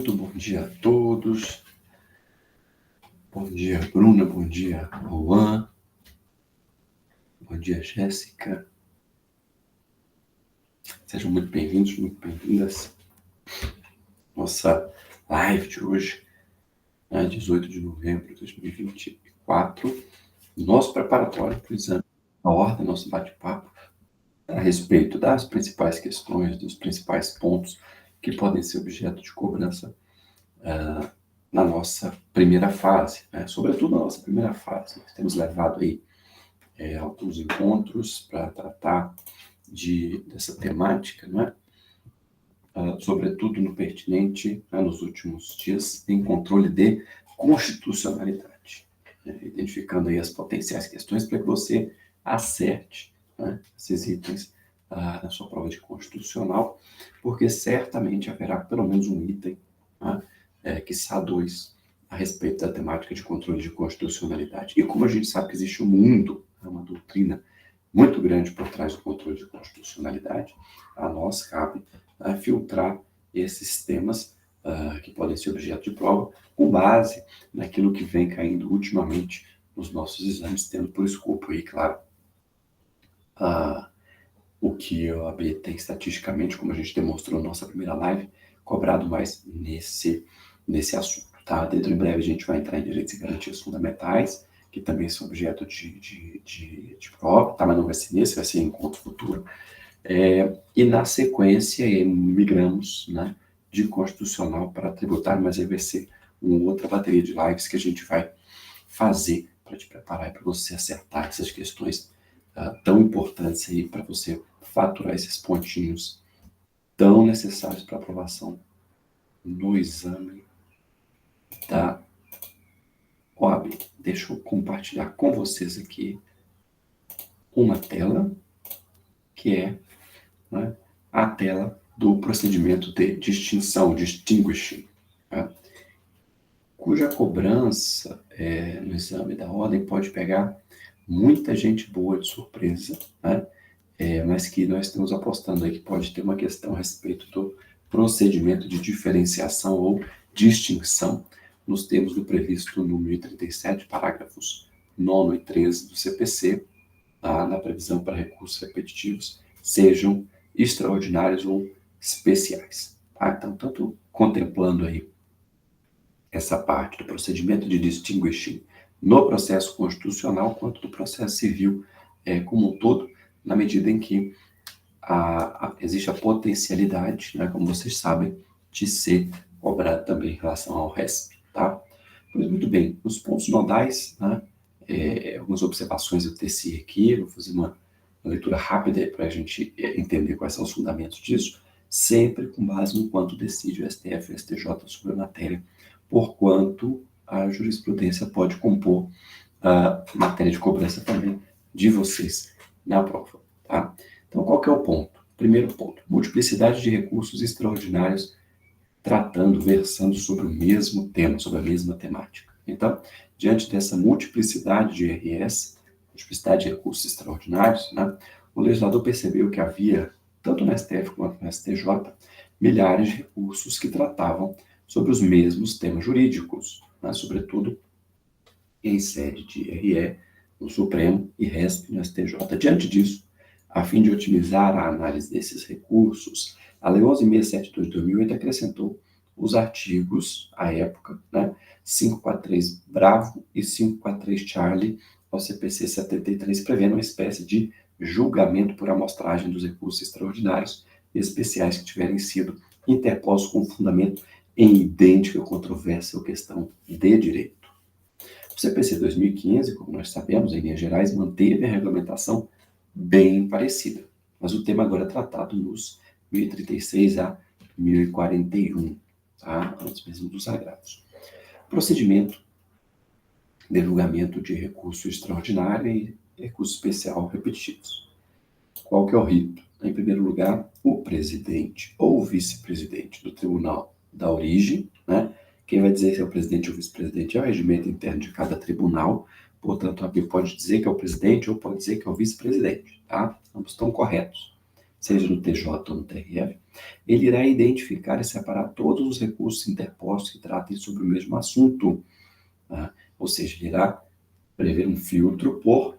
Muito bom dia a todos. Bom dia, Bruna. Bom dia, Juan. Bom dia, Jéssica. Sejam muito bem-vindos, muito bem-vindas. Nossa live de hoje, 18 de novembro de 2024. Nosso preparatório para o exame, a ordem, nosso bate-papo a respeito das principais questões, dos principais pontos que podem ser objeto de cobrança na nossa primeira fase, sobretudo na nossa primeira fase. Nós temos levado aí alguns encontros para tratar dessa temática, sobretudo no pertinente, nos últimos dias, em controle de constitucionalidade, identificando aí as potenciais questões para que você acerte esses itens na sua prova de constitucional, porque certamente haverá pelo menos um item, quiçá dois, a respeito da temática de controle de constitucionalidade. E como a gente sabe que existe um mundo, uma doutrina muito grande por trás do controle de constitucionalidade, a nós cabe filtrar esses temas que podem ser objeto de prova com base naquilo que vem caindo ultimamente nos nossos exames, tendo por escopo aí, claro, o que a OAB tem estatisticamente, como a gente demonstrou na nossa primeira live, cobrado mais nesse assunto. Tá? Dentro em breve a gente vai entrar em direitos e garantias fundamentais, que também são objeto de prova, tá? Mas não vai ser nesse, vai ser em encontro futuro. E na sequência migramos de constitucional para tributário, mas aí vai ser uma outra bateria de lives que a gente vai fazer para te preparar e para você acertar essas questões tão importantes aí para você faturar esses pontinhos tão necessários para aprovação no exame da OAB. Deixa eu compartilhar com vocês aqui uma tela, que é a tela do procedimento de distinção, distinguishing, cuja cobrança no exame da ordem pode pegar muita gente boa de surpresa, mas que nós estamos apostando aí que pode ter uma questão a respeito do procedimento de diferenciação ou distinção nos termos do previsto no 1037, parágrafos 9 e 13 do CPC, na previsão para recursos repetitivos, sejam extraordinários ou especiais. Então, tanto contemplando aí essa parte do procedimento de distinguishing no processo constitucional, quanto do processo civil como um todo, na medida em que existe a potencialidade, como vocês sabem, de ser cobrado também em relação ao RESP. Tá? Pois muito bem, os pontos nodais, algumas observações eu teci aqui, vou fazer uma leitura rápida para a gente entender quais são os fundamentos disso, sempre com base no quanto decide o STF e o STJ sobre a matéria, porquanto a jurisprudência pode compor a matéria de cobrança também de vocês na prova. Tá? Então, qual que é o ponto? Primeiro ponto, multiplicidade de recursos extraordinários versando sobre o mesmo tema, sobre a mesma temática. Então, diante dessa multiplicidade de RS, multiplicidade de recursos extraordinários, o legislador percebeu que havia, tanto no STF quanto no STJ, milhares de recursos que tratavam sobre os mesmos temas jurídicos, sobretudo em sede de RE no Supremo e RESP no STJ. Diante disso, a fim de otimizar a análise desses recursos, a Lei 11.672 de 2008 acrescentou os artigos, à época, 543 Bravo e 543 Charlie ao CPC 73, prevendo uma espécie de julgamento por amostragem dos recursos extraordinários e especiais que tiverem sido interpostos com fundamento em idêntica controvérsia ou questão de direito. O CPC 2015, como nós sabemos, em linhas gerais, manteve a regulamentação bem parecida, mas o tema agora é tratado nos 1036 a 1041, antes mesmo dos agravos. Procedimento de julgamento de recurso extraordinário e recurso especial repetitivos. Qual que é o rito? Em primeiro lugar, o presidente ou vice-presidente do tribunal da origem, quem vai dizer se é o presidente ou o vice-presidente é o regimento interno de cada tribunal, portanto, a ABI pode dizer que é o presidente ou pode dizer que é o vice-presidente, Ambos estão corretos. seja no TJ ou no TRF, ele irá identificar e separar todos os recursos interpostos que tratem sobre o mesmo assunto. Tá? Ou seja, ele irá prever um filtro por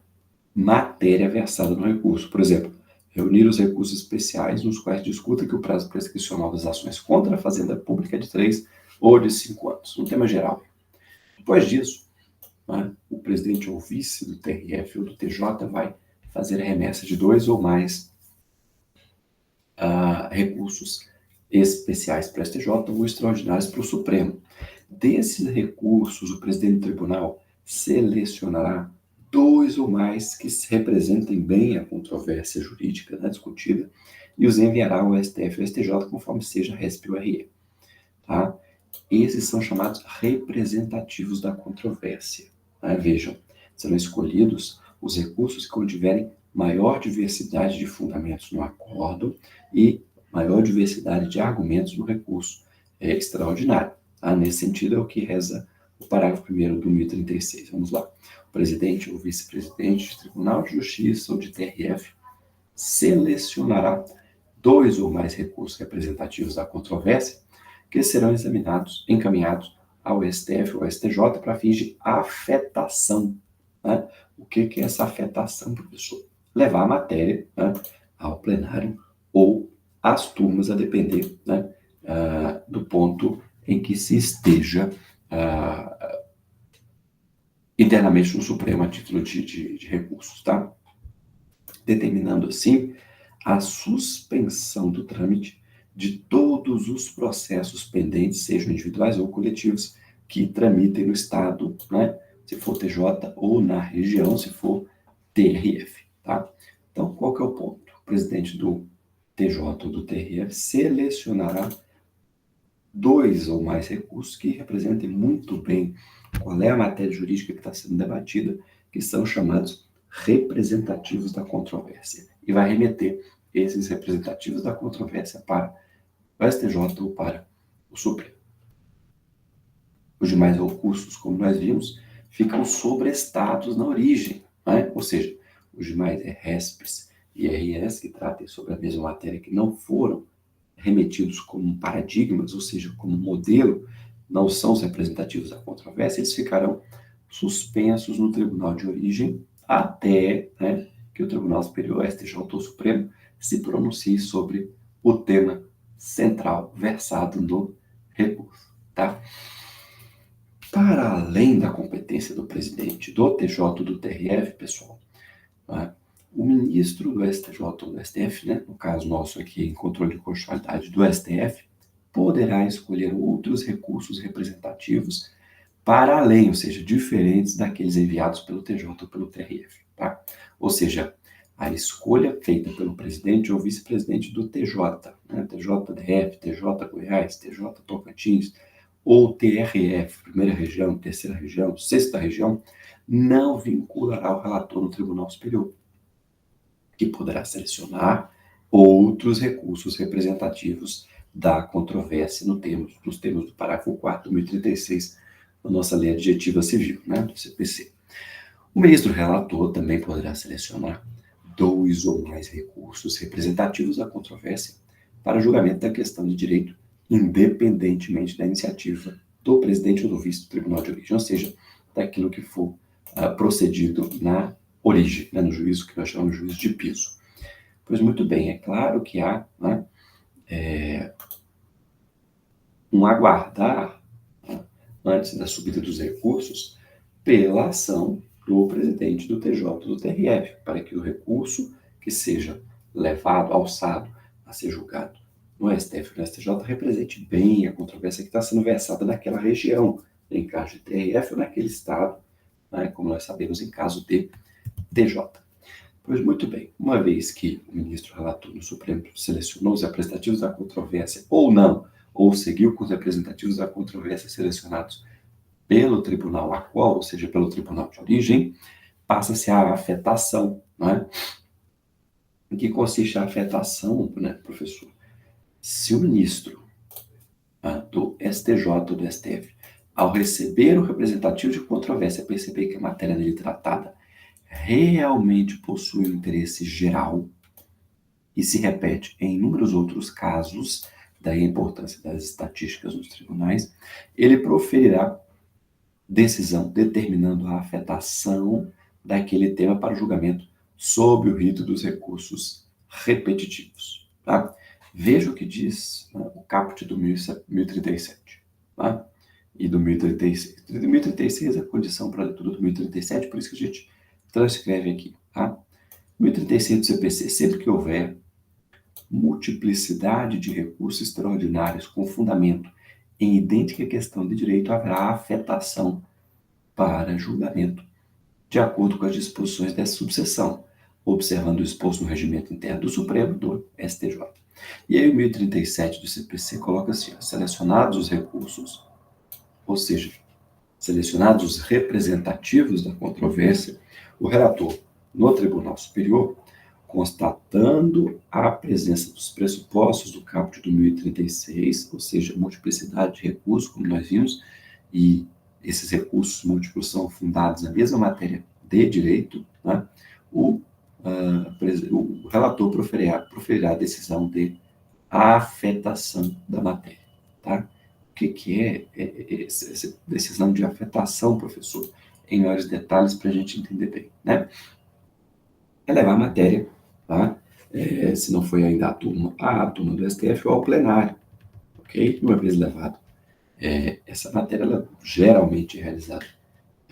matéria versada no recurso. Por exemplo, reunir os recursos especiais nos quais discuta que o prazo prescricional das ações contra a Fazenda Pública é de 3 ou de 5 anos, no tema geral. Depois disso, né, o presidente ou vice do TRF ou do TJ vai fazer a remessa de 2 ou mais recursos especiais para o STJ ou extraordinários para o Supremo. Desses recursos, o presidente do tribunal selecionará 2 ou mais que representem bem a controvérsia jurídica, né, discutida e os enviará ao STF ou STJ conforme seja RESP ou RE. Tá? Esses são chamados representativos da controvérsia. Né? Vejam, serão escolhidos os recursos que contiverem maior diversidade de fundamentos no acordo e maior diversidade de argumentos no recurso extraordinário. Tá? Nesse sentido, é o que reza o parágrafo 1º do 1036. Vamos lá. O presidente ou vice-presidente de Tribunal de Justiça ou de TRF selecionará 2 ou mais recursos representativos da controvérsia que serão encaminhados ao STF ou STJ para fins de afetação. Né? O que é essa afetação, professor? Levar a matéria, né, ao plenário ou às turmas, a depender, né, do ponto em que se esteja internamente no Supremo a título de recursos, tá? Determinando, assim, a suspensão do trâmite de todos os processos pendentes, sejam individuais ou coletivos, que tramitem no Estado, né? Se for TJ, ou na região, se for TRF, tá? Então, qual que é o ponto? O presidente do TJ ou do TRF selecionará 2 ou mais recursos que representem muito bem qual é a matéria jurídica que está sendo debatida, que são chamados representativos da controvérsia. E vai remeter esses representativos da controvérsia para o STJ ou para o Supremo. Os demais recursos, como nós vimos, ficam sobrestados na origem, né? Ou seja, os demais RESPs e RS que tratem sobre a mesma matéria que não foram remetidos como paradigmas, ou seja, como modelo, não são os representativos da controvérsia, eles ficarão suspensos no tribunal de origem até, né, que o Tribunal Superior, STJ ou Supremo, se pronuncie sobre o tema central versado no recurso. Tá? Para além da competência do presidente do TJ ou do TRF, pessoal, né, o ministro do STJ ou do STF, né, no caso nosso aqui em controle de constitucionalidade do STF, poderá escolher outros recursos representativos para além, ou seja, diferentes daqueles enviados pelo TJ ou pelo TRF. Tá? Ou seja, a escolha feita pelo presidente ou vice-presidente do TJ, né, TJ-DF, TJ Goiás, TJ Tocantins, ou TRF, primeira região, terceira região, sexta região, não vinculará o relator no Tribunal Superior, que poderá selecionar outros recursos representativos da controvérsia nos termos do parágrafo 4º do 1036 da nossa Lei Adjetiva Civil, né, do CPC. O ministro relator também poderá selecionar 2 ou mais recursos representativos da controvérsia para julgamento da questão de direito, independentemente da iniciativa do presidente ou do vice do Tribunal de Origem, ou seja, daquilo que for procedido na origem, né, no juízo que nós chamamos de juízo de piso. Pois muito bem, é claro que há, né, um aguardar, né, antes da subida dos recursos pela ação do presidente do TJ ou do TRF, para que o recurso que seja levado, alçado a ser julgado no STF ou no STJ represente bem a controvérsia que está sendo versada naquela região, em caso de TRF ou naquele estado, né, como nós sabemos em caso de TJ. Pois muito bem, uma vez que o ministro relator do Supremo selecionou os representativos da controvérsia ou não, ou seguiu com os representativos da controvérsia selecionados pelo tribunal a qual, ou seja, pelo tribunal de origem, passa-se a afetação, né? Em que consiste a afetação, né, professor? Se o ministro do STJ ou do STF, ao receber o representativo de controvérsia, perceber que a matéria dele tratada realmente possui um interesse geral e se repete em inúmeros outros casos, daí a importância das estatísticas nos tribunais, ele proferirá decisão determinando a afetação daquele tema para o julgamento sob o rito dos recursos repetitivos. Tá? Veja o que diz, né, o caput do 1037, tá? E do 1036. Do 1036 é a condição para a leitura do 1037, por isso que a gente transcreve aqui. Tá? 1036 do CPC, sempre que houver multiplicidade de recursos extraordinários com fundamento em idêntica questão de direito, haverá afetação para julgamento, de acordo com as disposições dessa subseção, observando o exposto no regimento interno do Supremo do STJ. E aí o 1037 do CPC coloca assim, selecionados os recursos, ou seja, selecionados os representativos da controvérsia, o relator, no Tribunal Superior, constatando a presença dos pressupostos do caput do 1036, ou seja, multiplicidade de recursos, como nós vimos, e esses recursos múltiplos são fundados na mesma matéria de direito, né? O relator proferirá a decisão de afetação da matéria. Tá? O que é essa decisão de afetação, professor? Em maiores detalhes para a gente entender bem. Né? É levar a matéria, tá? Se não foi ainda a turma do STF ou ao plenário. Ok? Uma vez levado essa matéria, ela geralmente é realizada,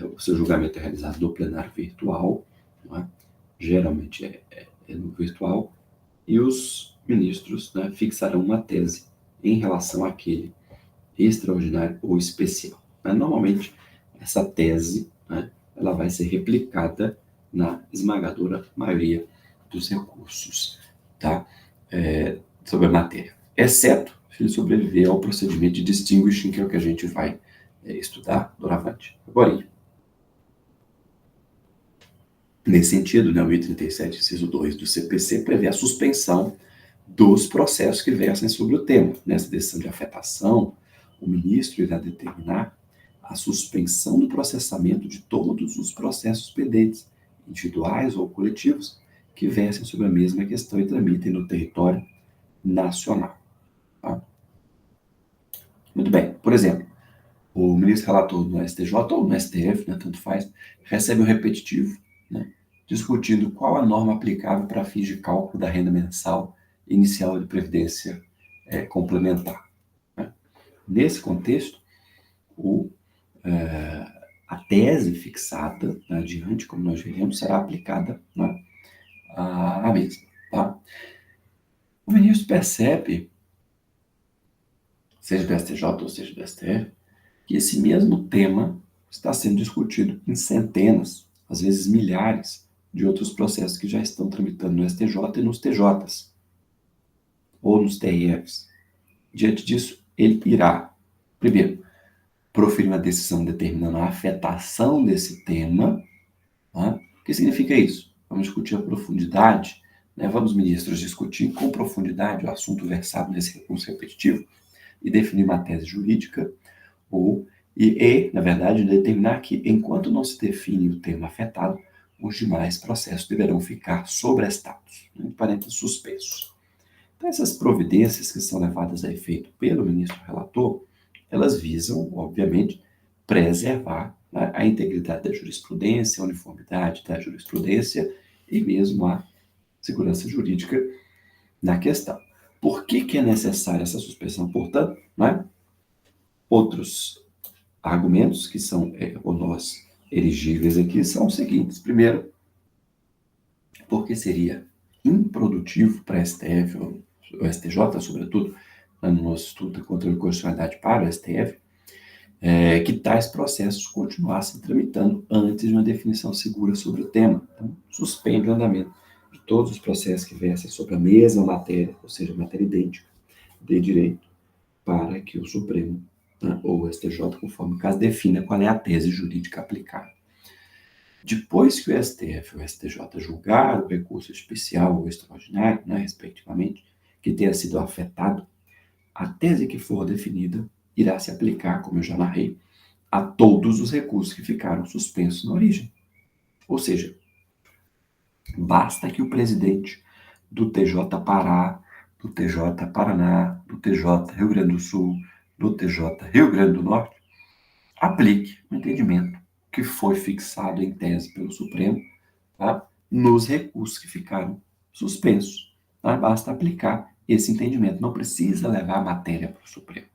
o seu julgamento é realizado no plenário virtual, não é? Geralmente é no virtual, e os ministros, né, fixarão uma tese em relação àquele extraordinário ou especial. Mas, normalmente, essa tese, né, ela vai ser replicada na esmagadora maioria dos recursos, tá? Sobre a matéria, exceto se ele sobreviver ao procedimento de distinguishing, que é o que a gente vai estudar doravante. Agora, nesse sentido, né, o 1037, inciso 2 do CPC prevê a suspensão dos processos que versem sobre o tema. Nessa decisão de afetação, o ministro irá determinar a suspensão do processamento de todos os processos pendentes, individuais ou coletivos, que versem sobre a mesma questão e tramitem no território nacional. Tá? Muito bem. Por exemplo, o ministro relator do STJ ou no STF, né, tanto faz, recebe um repetitivo, né, discutindo qual a norma aplicável para fins de cálculo da renda mensal inicial de previdência complementar. Né? Nesse contexto, a tese fixada, né, adiante, como nós veremos, será aplicada, né, à mesma. Tá? O ministro percebe, seja do STJ ou seja do STF, que esse mesmo tema está sendo discutido em centenas, às vezes milhares, de outros processos que já estão tramitando no STJ e nos TJs, ou nos TRFs. Diante disso, ele irá, primeiro, proferir uma decisão determinando a afetação desse tema. Tá? O que significa isso? Vamos discutir a profundidade, né? Vamos, ministros, discutir com profundidade o assunto versado nesse recurso repetitivo e definir uma tese jurídica, na verdade, determinar que, enquanto não se define o tema afetado, os demais processos deverão ficar sobrestados, entre parênteses, suspensos. Então, essas providências que são levadas a efeito pelo ministro relator, elas visam, obviamente, preservar, né, a integridade da jurisprudência, a uniformidade da jurisprudência e mesmo a segurança jurídica na questão. Por que é necessária essa suspensão, portanto? Né? Outros argumentos que são por nós elegíveis aqui são os seguintes. Primeiro, porque seria improdutivo para a STF, ou o STJ, sobretudo, no nosso estudo de controle de constitucionalidade para o STF, que tais processos continuassem tramitando antes de uma definição segura sobre o tema. Então, suspende o andamento de todos os processos que versem sobre a mesma matéria, ou seja, matéria idêntica de direito, para que o Supremo, né, ou o STJ, conforme o caso, defina qual é a tese jurídica aplicável. Depois que o STF ou o STJ julgar o recurso especial ou extraordinário, né, respectivamente, que tenha sido afetado, a tese que for definida irá se aplicar, como eu já narrei, a todos os recursos que ficaram suspensos na origem. Ou seja, basta que o presidente do TJ Pará, do TJ Paraná, do TJ Rio Grande do Sul, do TJ Rio Grande do Norte, aplique o entendimento que foi fixado em tese pelo Supremo, tá? Nos recursos que ficaram suspensos. Tá? Basta aplicar esse entendimento, não precisa levar a matéria para o Supremo.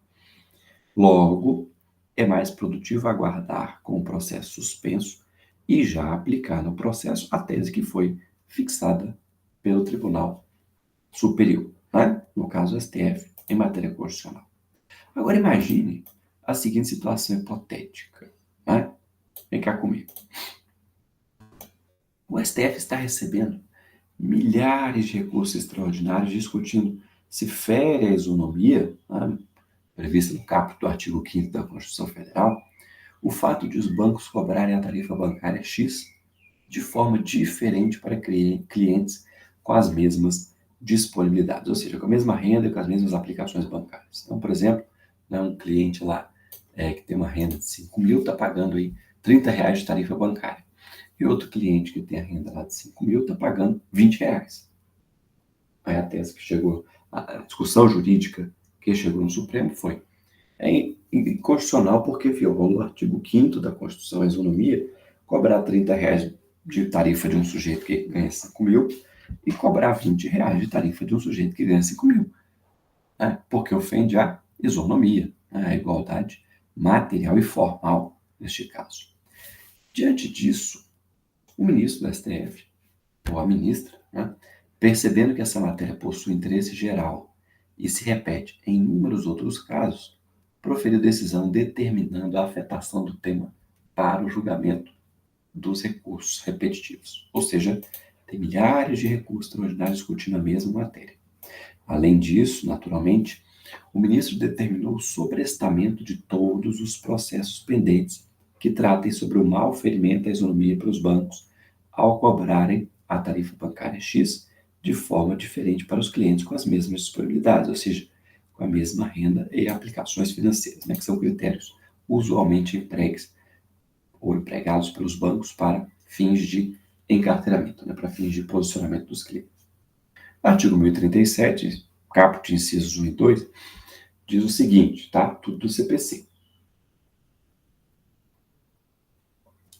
Logo, é mais produtivo aguardar com o processo suspenso e já aplicar no processo a tese que foi fixada pelo Tribunal Superior, né? No caso, o STF, em matéria constitucional. Agora, imagine a seguinte situação hipotética, né? Vem cá comigo. O STF está recebendo milhares de recursos extraordinários discutindo se fere a isonomia, né, prevista no caput do artigo 5º da Constituição Federal, o fato de os bancos cobrarem a tarifa bancária X de forma diferente para clientes com as mesmas disponibilidades, ou seja, com a mesma renda e com as mesmas aplicações bancárias. Então, por exemplo, né, um cliente lá que tem uma renda de 5 mil está pagando aí R$ 30 de tarifa bancária. E outro cliente que tem a renda lá de 5 mil está pagando R$ 20. Aí a tese que chegou, a discussão jurídica que chegou no Supremo foi inconstitucional porque violou o artigo 5º da Constituição, a isonomia, cobrar R$ 30 de tarifa de um sujeito que ganha 5 mil e cobrar R$ 20 de tarifa de um sujeito que ganha 5 mil, né? Porque ofende a isonomia, né? A igualdade material e formal, neste caso. Diante disso, o ministro do STF, ou a ministra, né, percebendo que essa matéria possui interesse geral e se repete em inúmeros outros casos, proferiu decisão determinando a afetação do tema para o julgamento dos recursos repetitivos. Ou seja, tem milhares de recursos extraordinários discutindo a mesma matéria. Além disso, naturalmente, o ministro determinou o sobrestamento de todos os processos pendentes que tratem sobre o malferimento à isonomia para os bancos ao cobrarem a tarifa bancária X de forma diferente para os clientes com as mesmas disponibilidades, ou seja, com a mesma renda e aplicações financeiras, né, que são critérios usualmente empregues ou empregados pelos bancos para fins de encarteiramento, né, para fins de posicionamento dos clientes. Artigo 1037, caput incisos 1 e 2, diz o seguinte, tá? Tudo do CPC.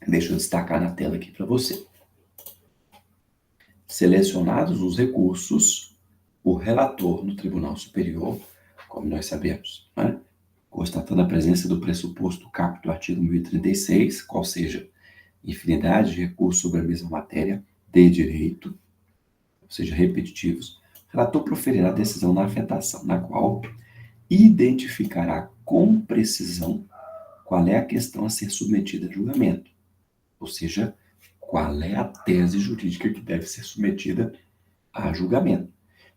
Deixa eu destacar na tela aqui para você. Selecionados os recursos, o relator no Tribunal Superior, como nós sabemos, né, constatando a presença do pressuposto caput do artigo 1036, qual seja infinidade de recursos sobre a mesma matéria de direito, ou seja, repetitivos, o relator proferirá a decisão na afetação, na qual identificará com precisão qual é a questão a ser submetida a julgamento, ou seja, qual é a tese jurídica que deve ser submetida a julgamento.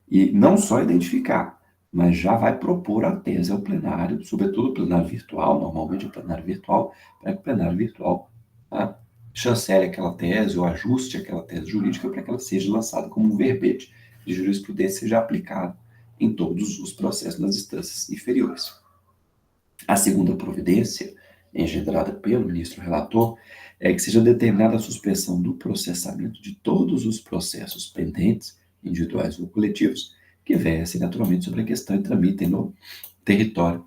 E não só identificar, mas já vai propor a tese ao plenário, sobretudo o plenário virtual, normalmente o plenário virtual, para que o plenário virtual, tá, chancele aquela tese ou ajuste aquela tese jurídica para que ela seja lançada como um verbete de jurisprudência seja aplicado em todos os processos nas instâncias inferiores. A segunda providência, engendrada pelo ministro relator, é que seja determinada a suspensão do processamento de todos os processos pendentes, individuais ou coletivos, que versem naturalmente sobre a questão e tramitem no território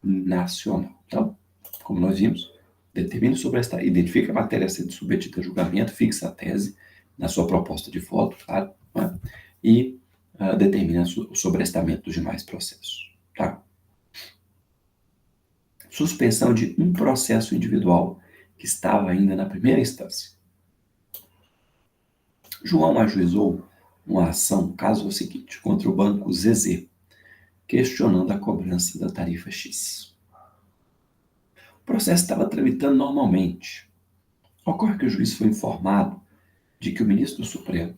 nacional. Então, como nós vimos, determina sobre esta, identifica a matéria sendo submetida a julgamento, fixa a tese na sua proposta de voto, claro, né? E determina o sobrestamento dos demais processos, tá? Suspensão de um processo individual que estava ainda na primeira instância. João ajuizou uma ação, caso o seguinte, contra o banco ZZ, questionando a cobrança da tarifa X. O processo estava tramitando normalmente. Ocorre que o juiz foi informado de que o ministro do Supremo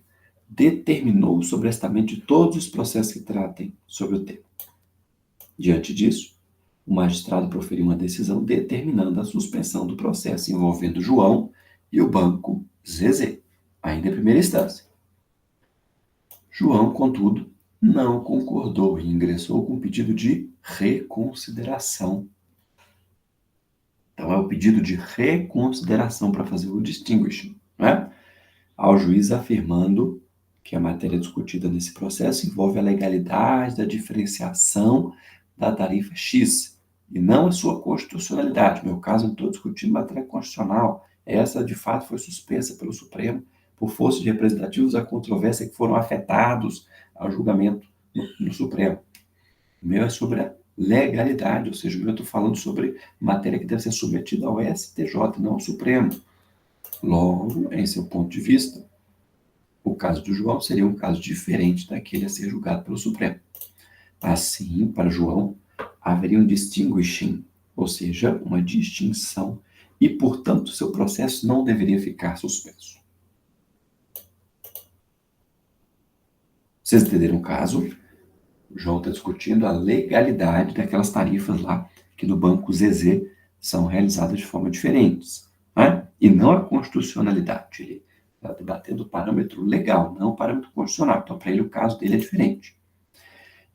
determinou o sobrestamento de todos os processos que tratem sobre o tema. Diante disso, o magistrado proferiu uma decisão determinando a suspensão do processo envolvendo João e o banco ZZ, ainda em primeira instância. João, contudo, não concordou e ingressou com pedido de reconsideração. Então, é o pedido de reconsideração para fazer o distinguishing, né? Ao juiz afirmando que a matéria discutida nesse processo envolve a legalidade da diferenciação da tarifa X, e não a sua constitucionalidade. No meu caso, eu estou discutindo matéria constitucional. Essa, de fato, foi suspensa pelo Supremo por força de representativos da controvérsia que foram afetados ao julgamento no Supremo. O meu é sobre a legalidade, ou seja, o meu eu estou falando sobre matéria que deve ser submetida ao STJ, não ao Supremo. Logo, em seu ponto de vista, o caso do João seria um caso diferente daquele a ser julgado pelo Supremo. Assim, para João, haveria um distinguishing, ou seja, uma distinção, e, portanto, seu processo não deveria ficar suspenso. Vocês entenderam o caso? O João está discutindo a legalidade daquelas tarifas lá que no Banco ZZ são realizadas de forma diferentes, né? E não a constitucionalidade. Ele está debatendo o parâmetro legal, não o parâmetro constitucional. Então, para ele, o caso dele é diferente.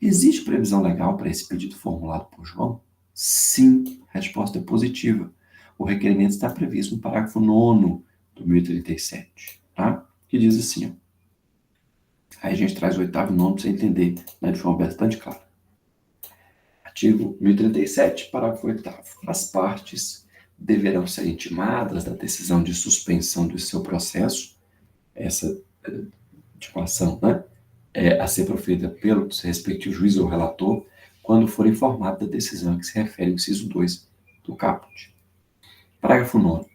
Existe previsão legal para esse pedido formulado por João? Sim, a resposta é positiva. O requerimento está previsto no parágrafo 9º do 1037, tá? Que diz assim, ó. Aí a gente traz o 8º e 9º para você entender, né, de forma bastante clara. Artigo 1037, parágrafo 8º. As partes deverão ser intimadas da decisão de suspensão do seu processo, essa intimação, né, a ser proferida pelo respectivo juiz ou relator, quando for informado da decisão a que se refere o inciso 2 do caput. Parágrafo 9º.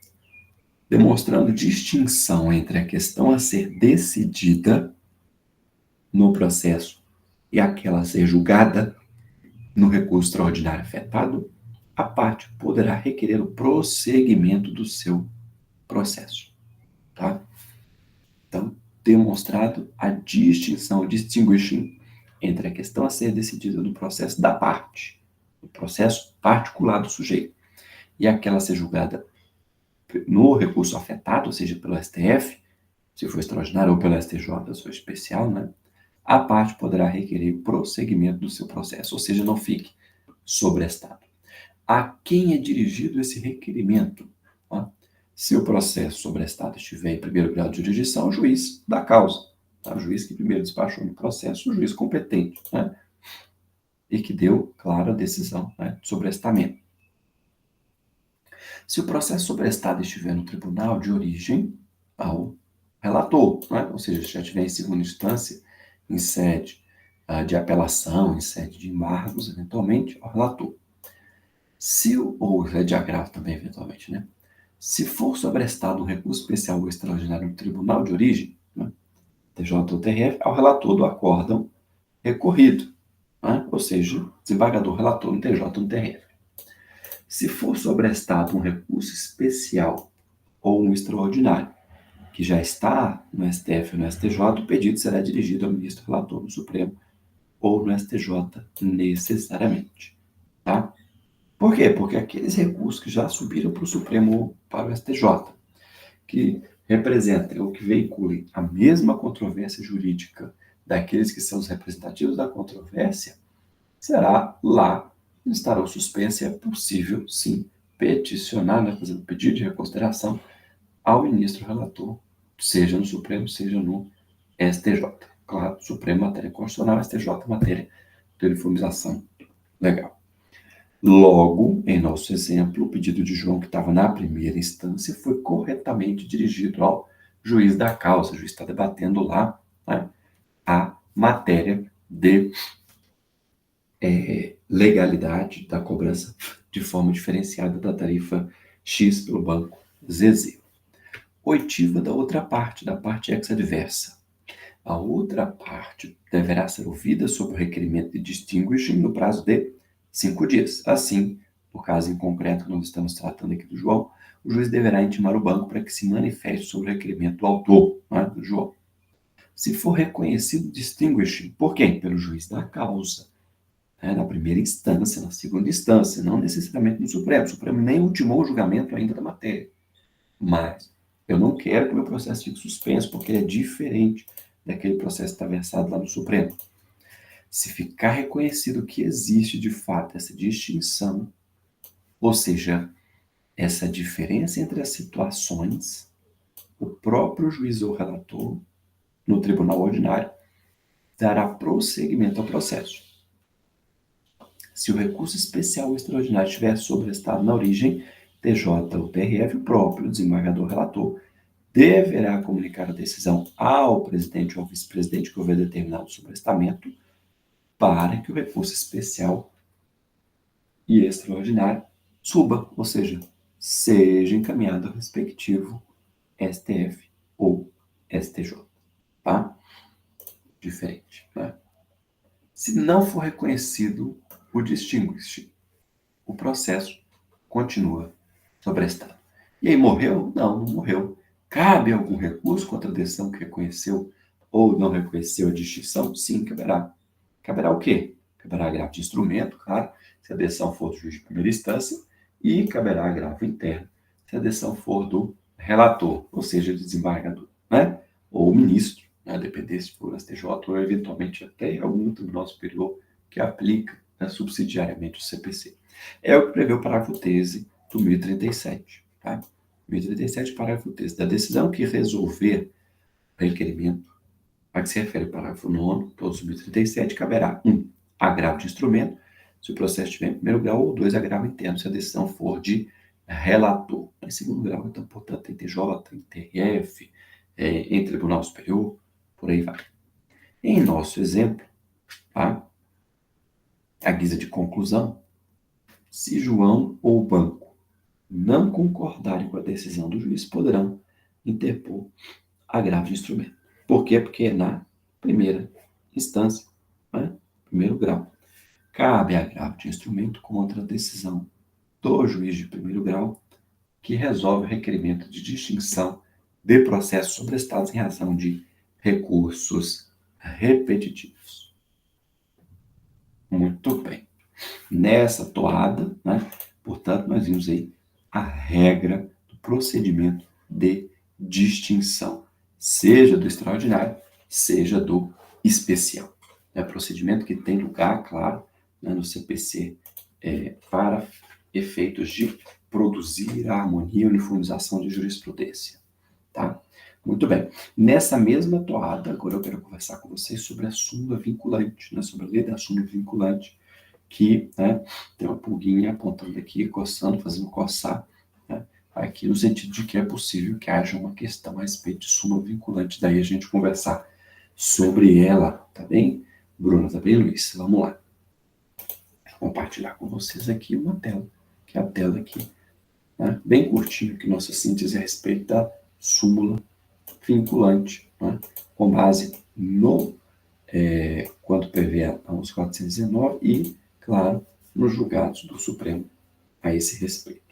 Demonstrando distinção entre a questão a ser decidida no processo e aquela a ser julgada no recurso extraordinário afetado, a parte poderá requerer o prosseguimento do seu processo. Tá? Então, demonstrado a distinção, o distinguishing entre a questão a ser decidida no processo da parte, no processo particular do sujeito, e aquela a ser julgada no recurso afetado, ou seja, pelo STF, se for extraordinário, ou pelo STJ, se for especial, né? A parte poderá requerer prosseguimento do seu processo, ou seja, não fique sobrestado. A quem é dirigido esse requerimento? Tá? Se o processo sobrestado estiver em primeiro grau de jurisdição, o juiz da causa, tá? O juiz que primeiro despachou no processo, o juiz competente, né? E que deu clara decisão, né, de sobrestamento. Se o processo sobrestado estiver no tribunal de origem, ao relator, né? Ou seja, se já estiver em segunda instância, em sede de apelação, em sede de embargos, eventualmente, ao relator. Ou de agravo também, eventualmente, né? Se for sobrestado um recurso especial ou extraordinário no tribunal de origem, né, TJ ou TRF, ao relator do acórdão recorrido, né? Ou seja, desembargador relator no TJ ou no TRF. Se for sobrestado um recurso especial ou um extraordinário, que já está no STF ou no STJ, o pedido será dirigido ao ministro relator do Supremo ou no STJ necessariamente. Tá? Por quê? Porque aqueles recursos que já subiram para o Supremo ou para o STJ, que representem ou que veiculem a mesma controvérsia jurídica daqueles que são os representativos da controvérsia, será lá que estarão suspensos e é possível, sim, peticionar, né, fazer um pedido de reconsideração ao ministro relator, seja no Supremo, seja no STJ. Claro, Supremo matéria constitucional, STJ matéria de uniformização legal. Logo, em nosso exemplo, o pedido de João, que estava na primeira instância, foi corretamente dirigido ao juiz da causa. O juiz está debatendo lá, né, a matéria de legalidade da cobrança de forma diferenciada da tarifa X pelo banco ZZ. Oitiva da outra parte, da parte ex-adversa. A outra parte deverá ser ouvida sobre o requerimento de distinguishing no prazo de 5 dias. Assim, no caso em concreto que nós estamos tratando aqui do João, o juiz deverá intimar o banco para que se manifeste sobre o requerimento do autor, né, do João. Se for reconhecido distinguishing, por quem? Pelo juiz da causa, né, na primeira instância, na segunda instância, não necessariamente no Supremo. O Supremo nem ultimou o julgamento ainda da matéria. Mas eu não quero que o meu processo fique suspenso, porque ele é diferente daquele processo que está versado lá no Supremo. Se ficar reconhecido que existe, de fato, essa distinção, ou seja, essa diferença entre as situações, o próprio juiz ou relator no tribunal ordinário, dará prosseguimento ao processo. Se o recurso especial ou extraordinário estiver sobrestado na origem, TJ ou TRF, o próprio desembargador relator deverá comunicar a decisão ao presidente ou vice-presidente que houver determinado o sobrestamento para que o recurso especial e extraordinário suba, ou seja encaminhado ao respectivo STF ou STJ, tá? Diferente, né? Se não for reconhecido o distinguish, o processo continua sobrestado. E aí, morreu? Não morreu. Cabe algum recurso contra a decisão que reconheceu ou não reconheceu a distinção? Sim, caberá. Caberá o quê? Caberá agravo de instrumento, claro, se a decisão for do juiz de primeira instância, e caberá agravo interno, se a decisão for do relator, ou seja, do desembargador, né? Ou ministro, né? Depender se for STJ ou eventualmente até algum tribunal superior que aplica, né, subsidiariamente o CPC. É o que prevê o parágrafo 13 do 1037. Tá? 1037, parágrafo 13. Da decisão que resolver o requerimento a que se refere o parágrafo 9º, todos os 1037, caberá 1. Agravo de instrumento, se o processo estiver em primeiro grau, ou 2. Agravo interno, se a decisão for de relator. Em segundo grau, então, portanto, em TJ, em TRF, em Tribunal Superior, por aí vai. Em nosso exemplo, tá? A guisa de conclusão, se João ou o banco não concordarem com a decisão do juiz, poderão interpor agravo de instrumento. Por quê? Porque é na primeira instância, né? Primeiro grau, cabe agravo de instrumento contra a decisão do juiz de primeiro grau que resolve o requerimento de distinção de processos sobrestados em razão de recursos repetitivos. Muito bem. Nessa toada, né, portanto, nós vimos aí a regra do procedimento de distinção, seja do extraordinário, seja do especial. É procedimento que tem lugar, claro, né, no CPC, para efeitos de produzir a harmonia e uniformização de jurisprudência. Tá? Muito bem. Nessa mesma toada, agora eu quero conversar com vocês sobre a súmula vinculante, né, sobre a lei da súmula vinculante, que, né, tem uma pulguinha apontando aqui, coçando, fazendo coçar, né, aqui no sentido de que é possível que haja uma questão a respeito de súmula vinculante, daí a gente conversar sobre ela, tá bem? Bruna, tá bem, Luiz? Vamos lá. Vou compartilhar com vocês aqui uma tela, que é a tela aqui, né, bem curtinho, que nossa síntese a respeito da súmula vinculante, né, com base no quanto prevê a 11.419 e, claro, nos julgados do Supremo a esse respeito.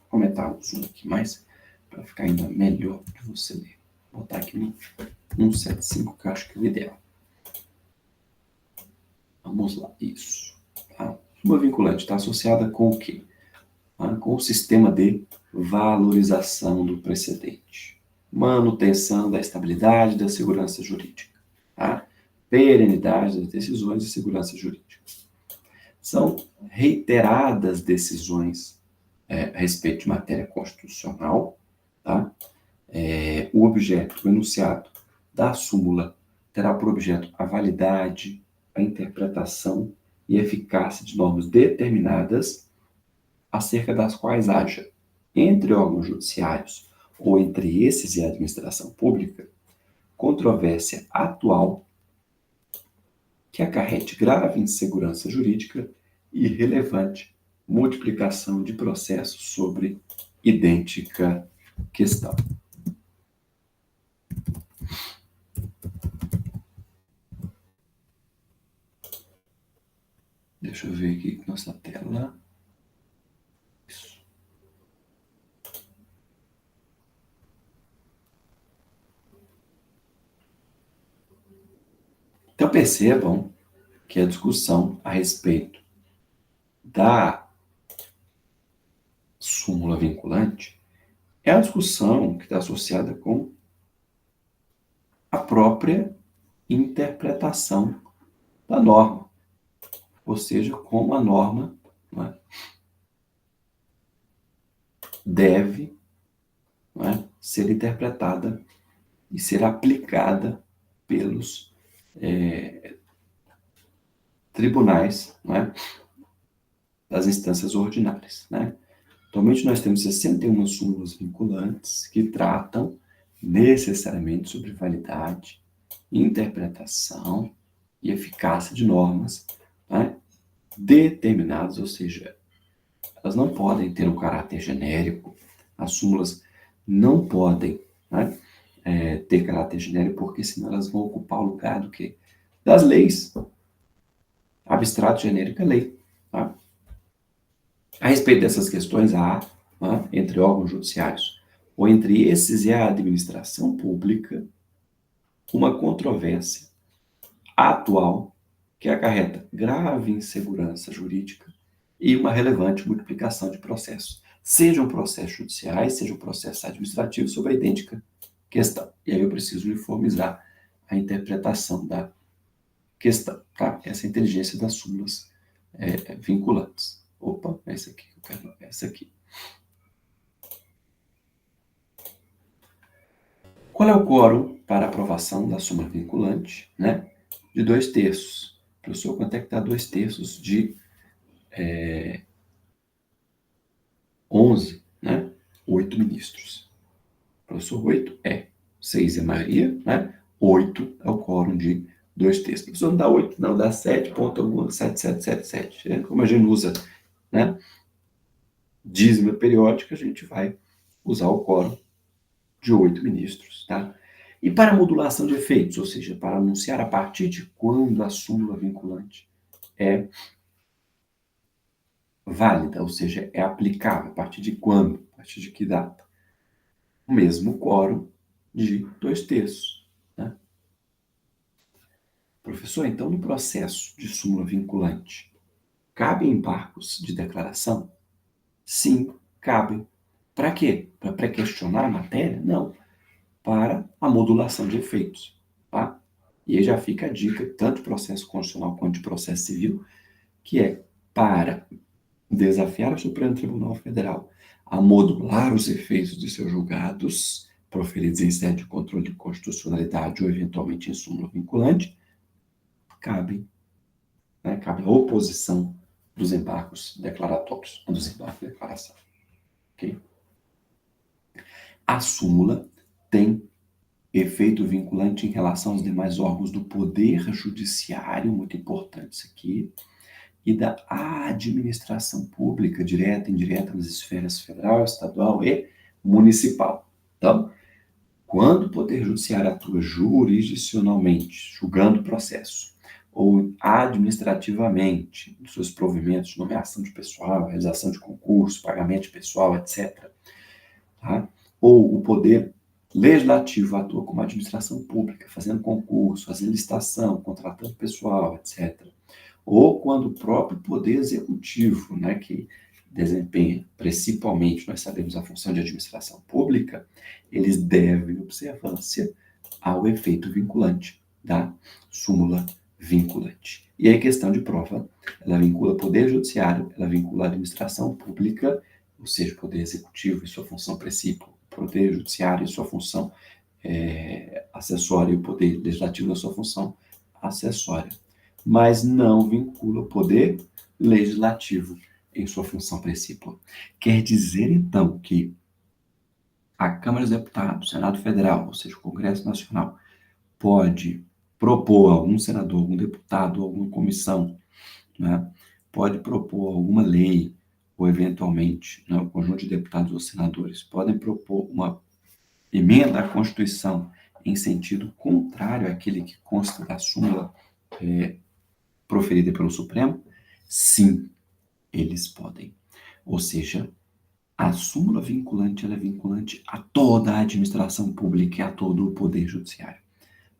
Vou aumentar o zoom aqui mais para ficar ainda melhor de você ler. Vou botar aqui no 175, que eu acho que é o ideal. Vamos lá, isso. Tá? Súmula vinculante está associada com o quê? Com o sistema de valorização do precedente, manutenção da estabilidade da segurança jurídica, tá? Perenidade das decisões e segurança jurídica. São reiteradas decisões a respeito de matéria constitucional, tá? O objeto, o enunciado da súmula terá por objeto a validade, a interpretação e eficácia de normas determinadas acerca das quais haja, entre órgãos judiciários ou entre esses e a administração pública, controvérsia atual que acarrete grave insegurança jurídica e relevante multiplicação de processos sobre idêntica questão. Deixa eu ver aqui nossa tela. Isso. Então percebam que a discussão a respeito da súmula vinculante é a discussão que está associada com a própria interpretação da norma, ou seja, como a norma, né, deve, né, ser interpretada e ser aplicada pelos tribunais, né, das instâncias ordinárias, né? Atualmente nós temos 61 súmulas vinculantes que tratam necessariamente sobre validade, interpretação e eficácia de normas, né, determinadas, ou seja, elas não podem ter um caráter genérico, as súmulas não podem, né, ter caráter genérico, porque senão elas vão ocupar o lugar do quê? Das leis. Abstrato, genérico é lei. Tá? A respeito dessas questões, há, né, entre órgãos judiciários, ou entre esses e a administração pública, uma controvérsia atual que acarreta grave insegurança jurídica e uma relevante multiplicação de processos, sejam processos judiciais, sejam processos administrativos, sobre a idêntica questão. E aí eu preciso uniformizar a interpretação da questão, tá? Essa é a inteligência das súmulas vinculantes. Opa, essa aqui, eu quero essa aqui. Qual é o quórum para aprovação da súmula vinculante, né? De 2/3. Professor, quanto é que dá 2/3 de 11, né? 8 ministros. Professor, 8 é. 6 é maioria, né? 8 é o quórum de 2/3. Professor, não dá 8, não, dá 7 ponto alguma, 7777. Né? Como a gente usa, né, dízima periódica, a gente vai usar o quórum de 8 ministros, tá? E para modulação de efeitos, ou seja, para anunciar a partir de quando a súmula vinculante é válida, ou seja, é aplicável, a partir de quando, a partir de que data? O mesmo quórum de 2/3. Né? Professor, então no processo de súmula vinculante, cabem embargos de declaração? Sim, cabem. Para quê? Para pré-questionar a matéria? Não. Para a modulação de efeitos. Tá? E aí já fica a dica, tanto de processo constitucional quanto de processo civil, que é para desafiar o Supremo Tribunal Federal a modular os efeitos de seus julgados proferidos em sede de controle de constitucionalidade ou eventualmente em súmula vinculante, cabe a oposição dos embargos declaratórios, dos embargos de declaração. Okay? A súmula tem efeito vinculante em relação aos demais órgãos do Poder Judiciário, muito importante isso aqui, e da administração pública, direta e indireta nas esferas federal, estadual e municipal. Então, quando o Poder Judiciário atua jurisdicionalmente, julgando o processo, ou administrativamente, nos seus provimentos de nomeação de pessoal, realização de concurso, pagamento de pessoal, etc., tá? Ou o Poder Legislativo atua como administração pública, fazendo concurso, fazendo licitação, contratando pessoal, etc., ou quando o próprio Poder Executivo, né, que desempenha principalmente, nós sabemos, a função de administração pública, eles devem observância ao efeito vinculante da súmula vinculante. E aí, questão de prova, ela vincula o Poder Judiciário, ela vincula a administração pública, ou seja, o Poder Executivo e sua função principal, o Poder Judiciário e sua função acessória, e o Poder Legislativo e sua função acessória, mas não vincula o Poder Legislativo em sua função principal. Quer dizer, então, que a Câmara dos Deputados, o Senado Federal, ou seja, o Congresso Nacional, pode propor a algum senador, algum deputado, alguma comissão, né, pode propor alguma lei, ou eventualmente, né, o conjunto de deputados ou senadores podem propor uma emenda à Constituição em sentido contrário àquele que consta da súmula proferida pelo Supremo? Sim, eles podem. Ou seja, a súmula vinculante ela é vinculante a toda a administração pública e a todo o Poder Judiciário,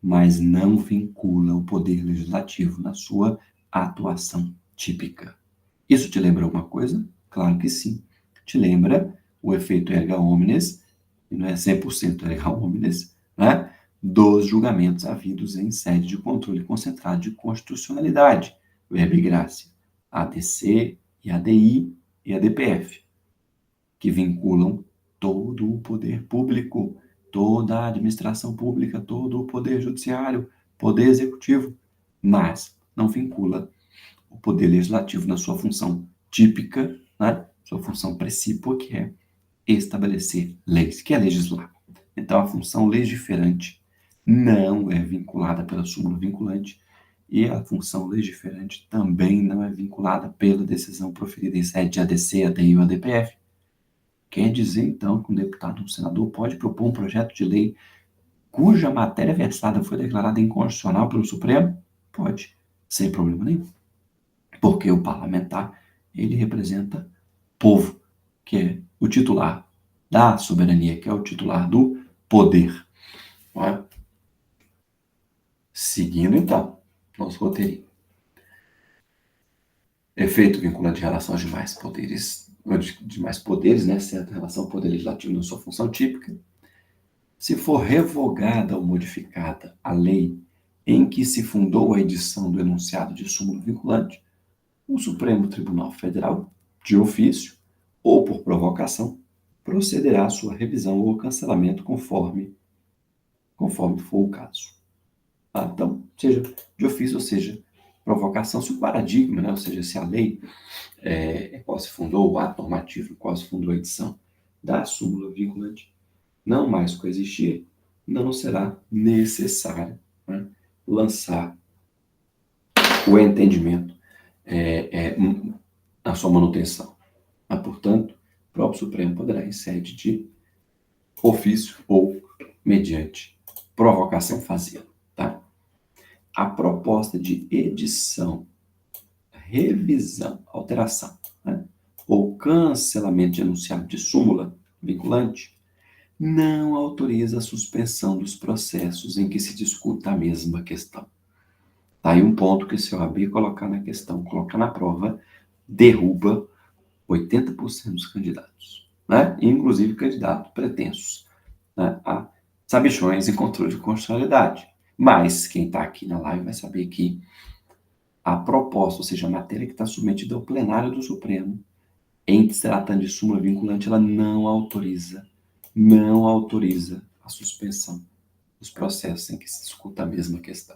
mas não vincula o Poder Legislativo na sua atuação típica. Isso te lembra alguma coisa? Claro que sim. Te lembra o efeito erga omnes, e não é 100% erga omnes, né, dos julgamentos havidos em sede de controle concentrado de constitucionalidade, verba e graça, ADC e ADI e ADPF, que vinculam todo o poder público, toda a administração pública, todo o poder judiciário, Poder Executivo, mas não vincula o Poder Legislativo na sua função típica, né? Sua função precípua, que é estabelecer leis, que é legislar. Então, a função legiferante não é vinculada pela súmula vinculante e a função legiferante também não é vinculada pela decisão proferida em sede de ADC, ADI ou ADPF. Quer dizer, então, que um deputado ou um senador pode propor um projeto de lei cuja matéria versada foi declarada inconstitucional pelo Supremo? Pode, sem problema nenhum. Porque o parlamentar, ele representa povo, que é o titular da soberania, que é o titular do poder. Não é? Seguindo, então, nosso roteirinho. Efeito vinculante em relação aos demais poderes, né? Certo? Em relação ao poder legislativo na sua função típica. Se for revogada ou modificada a lei em que se fundou a edição do enunciado de súmula vinculante, o Supremo Tribunal Federal, de ofício ou por provocação, procederá à sua revisão ou cancelamento conforme for o caso. Tá? Então, seja de ofício, ou seja, provocação, se o paradigma, né? Ou seja, se a lei qual se fundou, o ato normativo, qual se fundou a edição da súmula vinculante, não mais coexistir, não será necessário, né, lançar o entendimento na sua manutenção. Mas, portanto, o próprio Supremo poderá, em sede de ofício ou mediante provocação, fazê-lo. Tá? A proposta de edição, revisão, alteração, né, ou cancelamento de enunciado de súmula vinculante não autoriza a suspensão dos processos em que se discuta a mesma questão. Tá aí um ponto que se o OAB colocar na questão, colocar na prova, derruba 80% dos candidatos, né? Inclusive candidatos pretensos, né, a sabichões em controle de constitucionalidade. Mas quem está aqui na live vai saber que a proposta, ou seja, a matéria que está submetida ao plenário do Supremo, em se tratando de súmula vinculante, ela não autoriza a suspensão dos processos em que se discuta a mesma questão.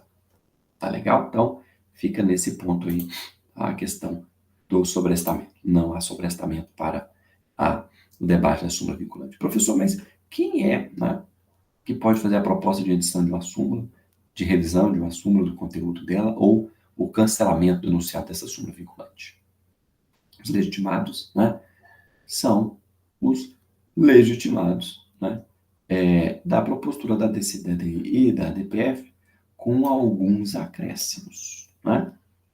Tá legal? Então, fica nesse ponto aí a questão do sobrestamento. Não há sobrestamento para o debate da súmula vinculante. Professor, mas quem é, né, que pode fazer a proposta de edição de uma súmula, de revisão de uma súmula, do conteúdo dela, ou o cancelamento do enunciado dessa súmula vinculante? Os legitimados, né, são os legitimados, né, da propositura da DCDI e da DPF, com alguns acréscimos, né,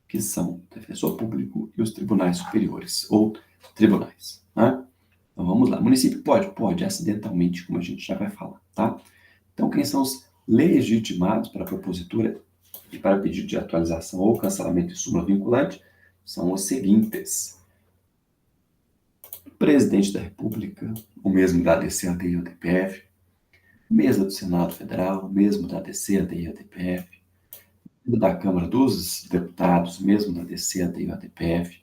que são o defensor público e os tribunais superiores, ou tribunais. Né? Então vamos lá. O município pode, acidentalmente, como a gente já vai falar. Tá? Então, quem são os legitimados para a propositura e para pedido de atualização ou cancelamento de súmula vinculante? São os seguintes: presidente da República, o mesmo da ADC, ADI ou DPF, mesa do Senado Federal, o mesmo da ADC, ADI ou DPF, da Câmara dos Deputados, mesmo da ADC, ADI ou DPF,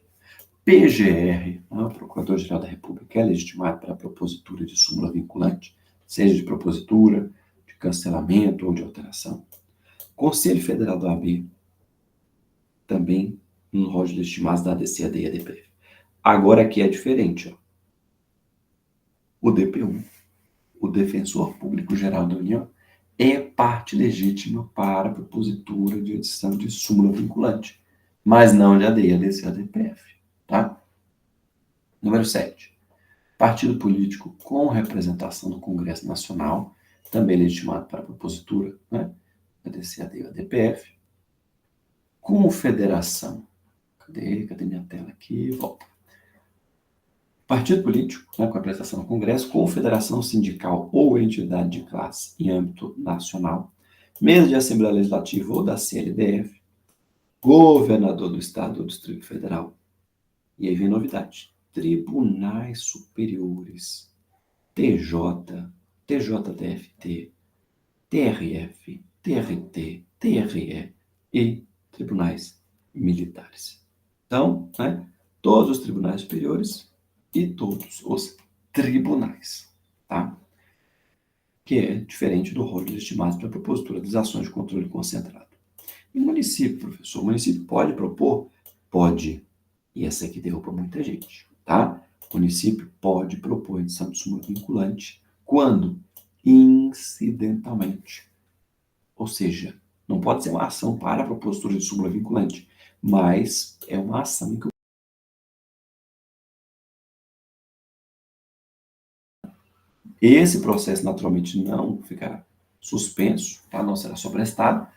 PGR, o Procurador-Geral da República, é legitimado para a propositura de súmula vinculante, seja de propositura, de cancelamento ou de alteração. Conselho Federal da OAB, também no rol de legitimados da ADC, ADI e DPF. Agora aqui é diferente, ó. O DPU, o Defensor Público Geral da União, é parte legítima para a propositura de edição de súmula vinculante, mas não de ADI, ADC, ADPF. Tá? Número 7. Partido político com representação no Congresso Nacional, também legitimado para a propositura, né? ADC, ADI ou ADPF. Confederação. Cadê minha tela aqui? Volta. Partido político, né, com representação no Congresso, confederação sindical ou entidade de classe em âmbito nacional, mesa de Assembleia Legislativa ou da CLDF, governador do Estado ou do Distrito Federal. E aí vem novidade: tribunais superiores, TJ, TJDFT, TRF, TRT, TRE e tribunais militares. Então, né, todos os tribunais superiores e todos os tribunais, tá? Que é diferente do rol de legitimados para a propositura das ações de controle concentrado. E o município, professor? O município pode propor? Pode. E essa aqui derruba muita gente, tá? O município pode propor a edição de súmula vinculante quando? Incidentalmente. Ou seja, não pode ser uma ação para a propositura de súmula vinculante, mas é uma ação em que esse processo naturalmente não ficará suspenso, tá? Não será sobrestado,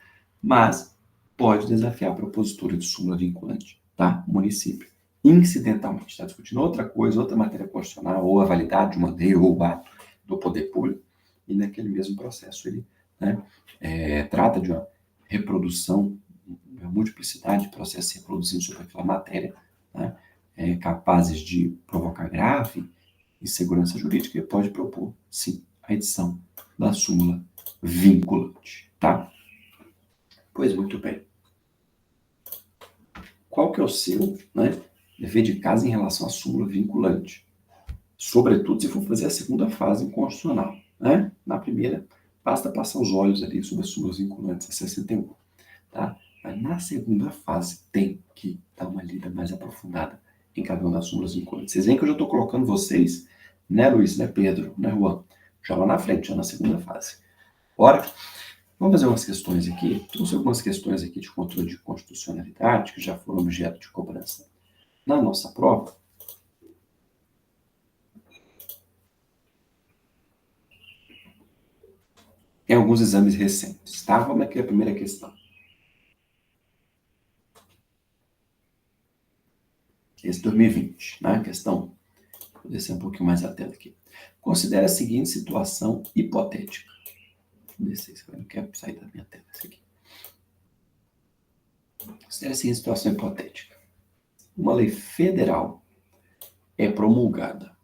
mas pode desafiar a propositura de súmula vinculante, tá? O município, incidentalmente, está discutindo outra coisa, outra matéria constitucional, ou a validade de uma lei, ou o ato do poder público, e naquele mesmo processo ele, né, trata de uma reprodução, uma multiplicidade de processos reproduzindo sobre aquela matéria, né, capazes de provocar grave insegurança jurídica, e pode propor, sim, a edição da súmula vinculante, tá? Pois muito bem. Qual que é o seu, né, dever de casa em relação à súmula vinculante? Sobretudo se for fazer a segunda fase constitucional, né? Na primeira, basta passar os olhos ali sobre as súmulas vinculantes, a 61, tá? Mas na segunda fase tem que dar uma lida mais aprofundada em cada uma das súmulas vinculantes. Vocês veem que eu já estou colocando vocês, né, Luiz, né, Pedro, né, Juan? Já lá na frente, já na segunda fase. Bora? Vamos fazer umas questões aqui. Trouxe algumas questões aqui de controle de constitucionalidade que já foram objeto de cobrança na nossa prova. Em alguns exames recentes, tá? Vamos aqui a primeira questão. Esse 2020, né? Questão, vou descer um pouquinho mais a tela aqui. Considere a seguinte situação hipotética. Vou descer, eu não quero sair da minha tela, isso aqui. Considere a seguinte situação hipotética. Uma lei federal é promulgada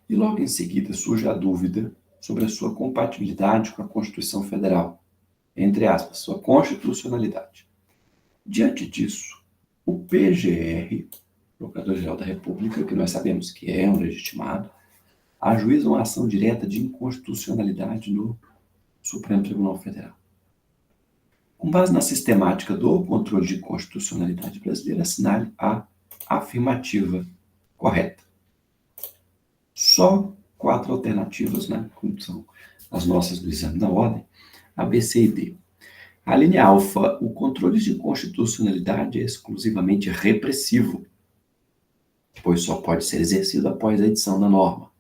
e logo em seguida surge a dúvida sobre a sua compatibilidade com a Constituição Federal, entre aspas, sua constitucionalidade. Diante disso, o PGR, Procurador-Geral da República, que nós sabemos que é um legitimado, ajuiza uma ação direta de inconstitucionalidade no Supremo Tribunal Federal. Com base na sistemática do controle de constitucionalidade brasileira, assinale a afirmativa correta. Só 4 alternativas, né, como são as nossas do exame da ordem, A, B, C e D. A linha alfa, o controle de constitucionalidade é exclusivamente repressivo, pois só pode ser exercido após a edição da norma.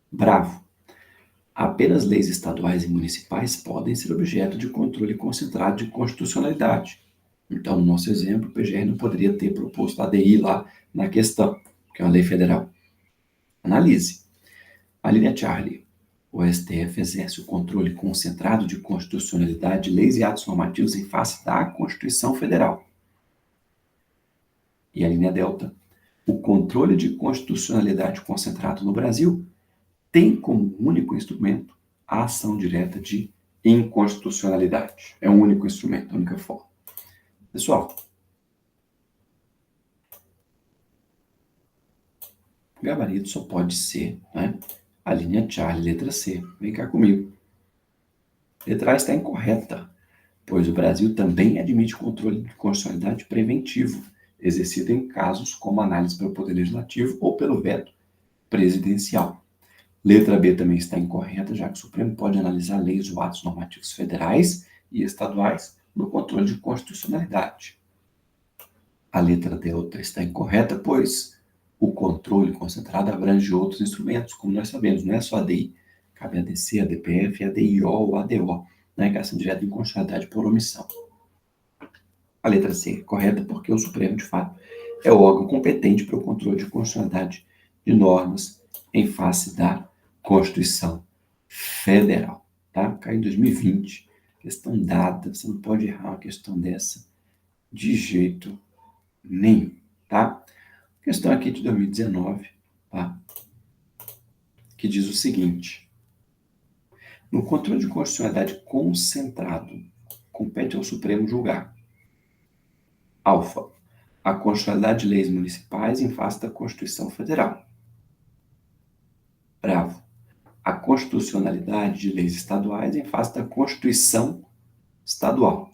Bravo. Apenas leis estaduais e municipais podem ser objeto de controle concentrado de constitucionalidade. Então, no nosso exemplo, o PGR não poderia ter proposto a ADI lá na questão, que é uma lei federal. Analise. A linha Charlie. O STF exerce o controle concentrado de constitucionalidade de leis e atos normativos em face da Constituição Federal. E a linha Delta. O controle de constitucionalidade concentrado no Brasil tem como único instrumento a ação direta de inconstitucionalidade. É o único instrumento, a única forma. Pessoal, o gabarito só pode ser, né, a linha Charlie, letra C. Vem cá comigo. Letra A está incorreta, pois o Brasil também admite controle de constitucionalidade preventivo, exercido em casos como análise pelo Poder Legislativo ou pelo veto presidencial. Letra B também está incorreta, já que o Supremo pode analisar leis ou atos normativos federais e estaduais no controle de constitucionalidade. A letra delta está incorreta, pois o controle concentrado abrange outros instrumentos, como nós sabemos, não é só a ADI, cabe a ADC, a DPF, a DIO ou a ADO, né, que é ação direta de inconstitucionalidade por omissão. A letra C é correta porque o Supremo, de fato, é o órgão competente para o controle de constitucionalidade de normas em face da Constituição Federal. Tá? Caiu em 2020, questão dada, você não pode errar uma questão dessa de jeito nenhum. Tá? Questão aqui de 2019, tá? Que diz o seguinte: no controle de constitucionalidade concentrado, compete ao Supremo julgar. Alfa. A constitucionalidade de leis municipais em face da Constituição Federal. Bravo. A constitucionalidade de leis estaduais em face da Constituição estadual.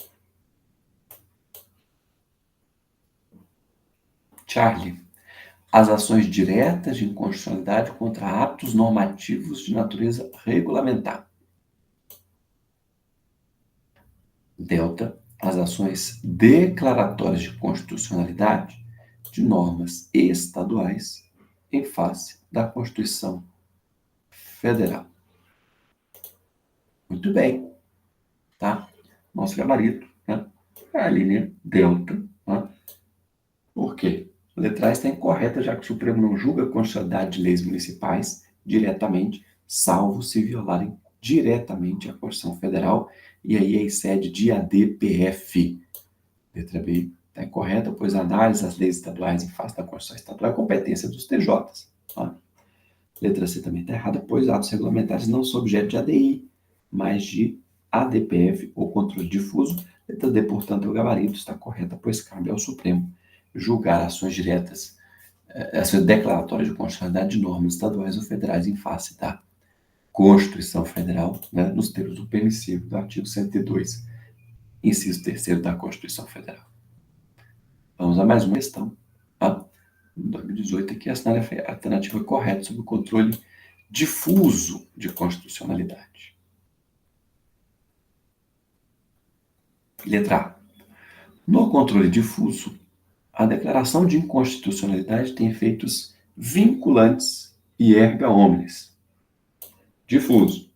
Charlie, as ações diretas de inconstitucionalidade contra atos normativos de natureza regulamentar. Delta, as ações declaratórias de constitucionalidade de normas estaduais em face da Constituição Federal. Muito bem, tá? Nosso gabarito, né? É a linha delta, né? Por quê? A letra A está incorreta, já que o Supremo não julga a constitucionalidade de leis municipais diretamente, salvo se violarem diretamente a Constituição Federal, e aí é sede de ADPF. Letra B está incorreta, pois a análise das leis estaduais em face da Constituição Estadual é competência dos TJs. Tá? Letra C também está errada, pois atos regulamentares não são objeto de ADI, mas de ADPF ou controle difuso. Letra D, portanto, é o gabarito, está correta, pois cabe ao Supremo julgar ações diretas, ações declaratórias de constitucionalidade de normas estaduais ou federais em face da Constituição Federal, né, nos termos do permissivo do artigo 102, inciso 3º da Constituição Federal. Vamos a mais uma questão. Tá? 2018 aqui, a alternativa correta sobre o controle difuso de constitucionalidade. Letra A. No controle difuso, a declaração de inconstitucionalidade tem efeitos vinculantes e erga omnes. Difuso.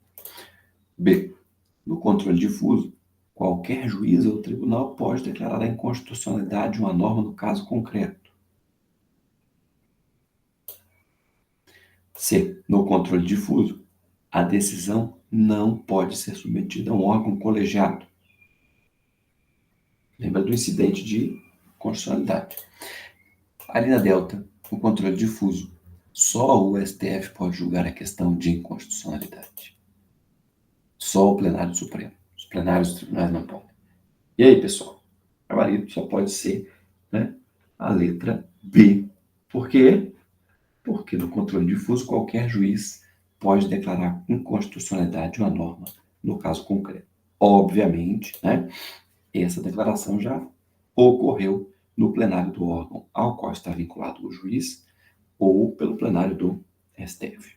B. No controle difuso, qualquer juiz ou tribunal pode declarar a inconstitucionalidade de uma norma no caso concreto. C. No controle difuso, a decisão não pode ser submetida a um órgão colegiado. Lembra do incidente de constitucionalidade. Ali na delta, o controle difuso, só o STF pode julgar a questão de inconstitucionalidade. Só o plenário supremo. Os plenários dos tribunais não podem. E aí, pessoal? O gabarito só pode ser, né, a letra B. Por quê? Porque no controle difuso, qualquer juiz pode declarar inconstitucionalidade de uma norma no caso concreto. Obviamente, né, essa declaração já ocorreu no plenário do órgão ao qual está vinculado o juiz ou pelo plenário do STF.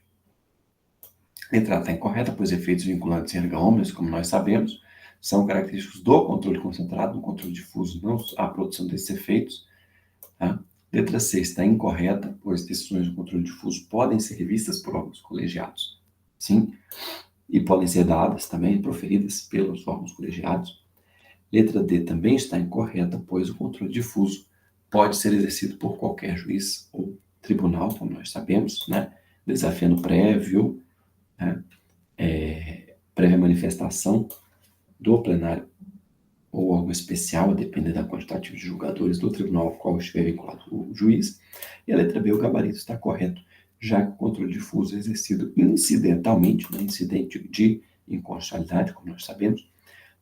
A letra A está incorreta, pois efeitos vinculantes e erga omnes, como nós sabemos, são característicos do controle concentrado. No controle difuso não há produção desses efeitos. Tá? Letra C está incorreta, pois decisões do controle difuso podem ser revistas por órgãos colegiados, sim, e podem ser dadas também, proferidas pelos órgãos colegiados. Letra D também está incorreta, pois o controle difuso pode ser exercido por qualquer juiz ou tribunal, como nós sabemos, né? Desafiando prévio, né? Prévia manifestação do plenário ou órgão especial, a depender da quantitativa de julgadores do tribunal ao qual estiver vinculado o juiz. E a letra B, o gabarito está correto, já que o controle difuso é exercido incidentalmente, né? Incidente de inconstitucionalidade, como nós sabemos,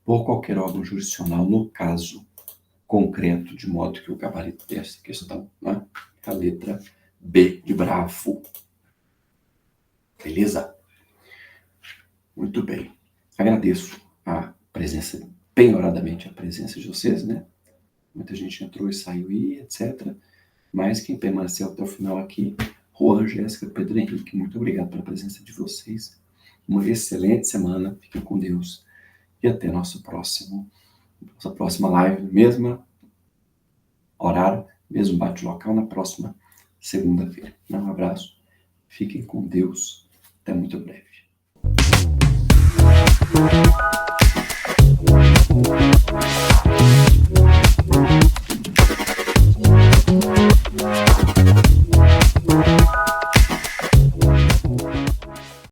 por qualquer órgão jurisdicional no caso concreto, de modo que o gabarito dessa questão, né, é a letra B de bravo. Beleza? Muito bem. Agradeço a presença, penhoradamente a presença de vocês, né? Muita gente entrou e saiu e etc. Mas quem permaneceu até o final aqui, Juan, Jéssica, Pedro Henrique, muito obrigado pela presença de vocês. Uma excelente semana. Fiquem com Deus. E até nossa próxima live, mesmo horário, mesmo bate-local, na próxima segunda-feira. Um abraço, fiquem com Deus, até muito breve.